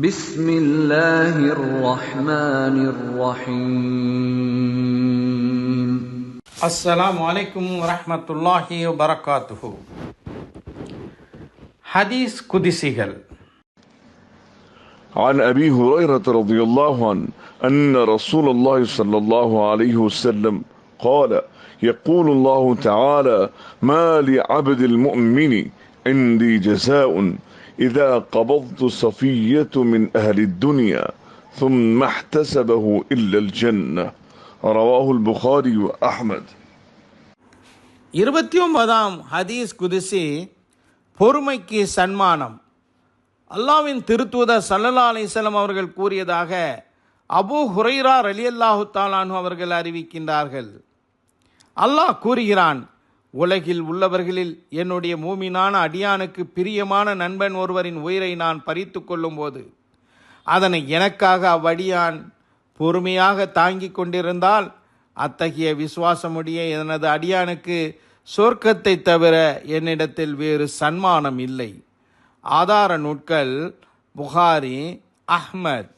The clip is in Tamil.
بسم الله الرحمن الرحيم. السلام عليكم ورحمة الله وبركاته. حديث قدسيகள். عن أبي هريرة رضي الله عنه أن رسول الله صلى الله عليه وسلم قال: يقول الله تعالى: ما لعبد المؤمن عندي جزاء إذا قبضت صفية من أهل الدنيا ثم احتسبه إلا الجنة. رواه البخاري وأحمد. 29ஆம் ஹதீஸ் குதிசி, பொறுமைக்கு சன்மானம். அல்லாஹ்வின் திருத்தூதர் ஸல்லல்லாஹு அலைஹி வஸல்லம் அவர்கள் கூறியதாக அபூ ஹுரைரா ரலியல்லாஹு தஆலா அன்ஹு அவர்கள் அறிவிக்கின்றார்கள். அல்லாஹ் கூறுகிறான், உலகில் உள்ளவர்களில் என்னுடைய மூமினான அடியானுக்கு பிரியமான நண்பன் ஒருவரின் உயிரை நான் பறித்து கொள்ளும் போது அதனை எனக்காக அவ்வடியான் பொறுமையாக தாங்கிக் கொண்டிருந்தால் அத்தகைய விசுவாசமுடைய எனது அடியானுக்கு சொர்க்கத்தை தவிர என்னிடத்தில் வேறு சன்மானம் இல்லை. ஆதார நூட்கள் புகாரி, அஹ்மத்.